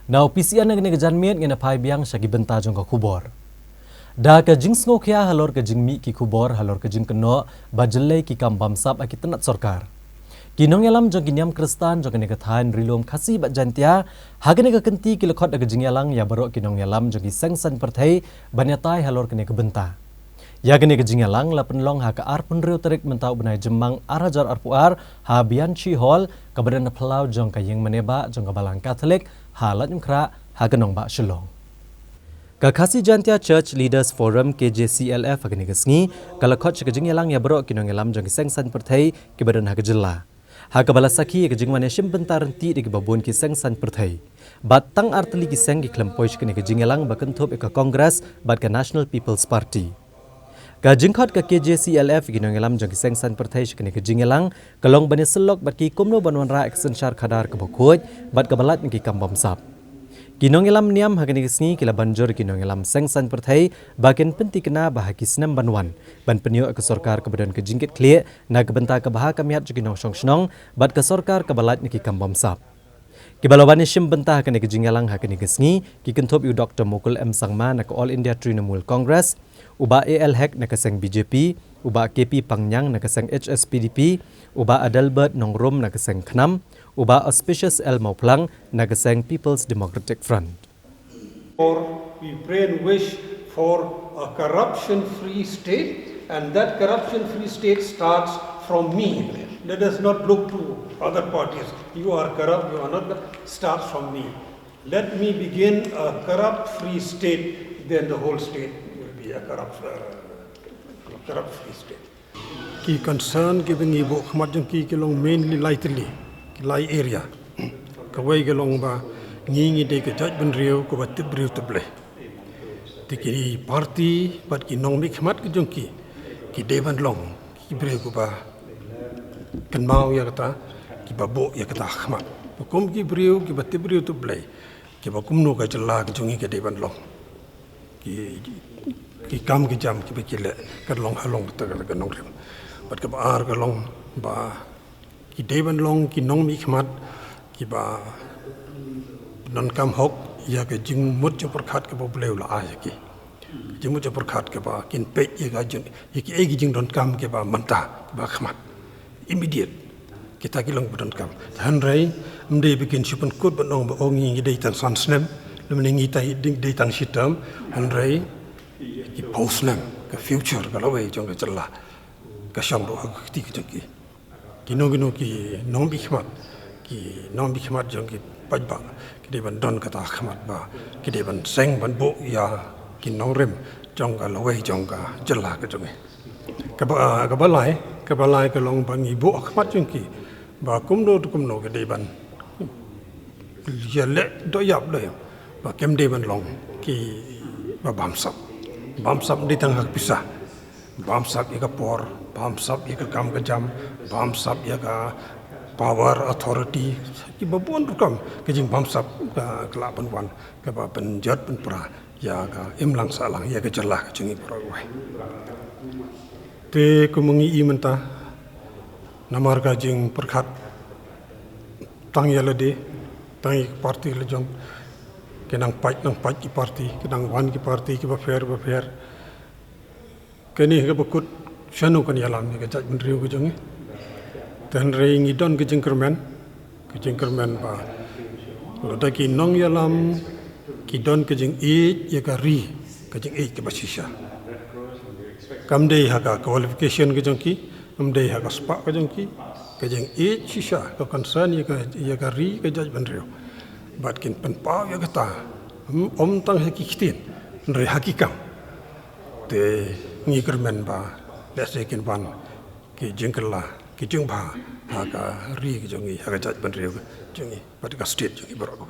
Now PCN nang janmiet ngena pai biang sagi benta jong ka kubor. Da ka jing sngo kya halor ka jing mi ki kubor halor ka jing keno bajelle ki kam bamsap aki tenat sorkar. Kinong yalam jong kinyam kristan jong ne ka thain rilom khasi ba jantia hagane ka kenti ki lekhot ka jing yalang ya baro kinong yalam jong ki sengsan perthai banyatai halor ka ne ka benta. Ya gane ka jing yalang la penlong ha ka ar penriu terik mentau benai jemang arajar arpuar ha bianchi hall ka badan plau jong ka yeng meneba jong ka balang katolik halat nyukra haganong ba shalong. Kakasi Jantia Church Leaders Forum KJCLF agani gasngi kalakot chakajing yalang ya baro kinong yalam jong sengsan perthai ki badan hagajilla. Hagabala saki kajing wane shim bentaran ti di babon ki sengsan perthai. Batang artli ki seng ki klempoi chkani kajing yalang bakenthop ka Congress bat ka National People's Party. Kajingkot ka KJCLF ginong yalam jong sengsan perthai chkani kajing yalang kalong bani selok bat ki komno banwan ra action shar khadar ka bokoj bat ka balat ki kambam sap. Kinong yalam niam hagani kisngi kila banjur kinong yalam sengsan perthai bagian penti kena bahaki senam banwan ban penyo ke sorkar ke badan ke jingkit klie na ke benta ke bahaka miat juginong song bat ke sorkar ke balat ki kambam sap. Kibalawani shim benta hagani ke jingyalang hagani kisngi ki kentop yu Dr. Mukul M Sangma na ke All India Trinamool Congress uba AL Hek na keseng BJP uba KP Pangyang na keseng HSPDP uba Adalbert Nongrum na keseng Khnam uba Auspicious El Mauplang na keseng People's Democratic Front. We pray and wish for a corruption-free state, and that corruption-free state starts from me. Let us not look to other parties. You are corrupt, you are not corrupt. Starts from me. Let me begin a corrupt-free state, then the whole state will be a corrupt-free state. Ki concern giving ibu khmat jong ki kelong mainly lightly lai area kawai gelong ba ngingi de ke judge ben riu ko bat briu teble tikiri party bat ki nong mi khmat ke jong ki devan long ki briu ko ba kan mau ya kata ki babo ya kata khmat kum ki briu ki bat briu teble ki ba kum no ka jala ke jong ki devan long ki kam ki jam ki be ki le ka long halong ta ka nong rem bat ka ba ar ka long ba ki devan long ki nong mi khmat ki ba non kam hok ya ke jing mut jo prakhat ke bobleu la a ki jing mut jo prakhat ke ba kin pe ye ga jun ye ki e gi jing don kam ke ba manta ba khmat immediate kita ki long don kam han rai mde bikin sipun kut ban ong ba ongi ngi dei tan san snem lem ngi tai ding dei tan sitam han rai ki post nem ke future ka lawe jong ke challa ka sham ro ti ki Kino ki non bi khmat jong ki pajba ki de ban don kata khmat ba ki de ban seng ban bo ya ki nong rem jong ka lawai jong ka jalla ka jong ka balai ka long ban i bo khmat jong ki ba kum no ke de ban ya le do yap le ba kem de ban long ki ba bam sap di tang hak pisah bam sap ka por bam sap ka kam ka jam bam sap ka power authority ki babon rukam ke jing bam sap ka kla ban wan ka ba ban jat ban pra ya ka imlang salang ya ka jalla ka jingi pro wai te kumungi I menta namar ka jing perkhat tang ya lede tang parti le jong kenang paj ki parti kenang wan ki parti ki ba fair keni ka bakut shanu kan yalam ni ka jaj ben riu ka jong tan rei ngi don ka jingkermen ba da ki nong yalam ki don ka jing e ya ka ri ka jing e ka basisha kam dei ha ka qualification ka jong ki kam dei ha ka spa ka jong ki ka jing e shisha ka concern ya ka ri ka jaj ben riu bat kin pen pa ya ka ta om tang ha ki kitin re hakikam te ngi kermen ba lesekin ban ki jingkerla ki jingba ha ka ri ki jongi ha ka jaj ban riu jongi bat ka state jongi bro ko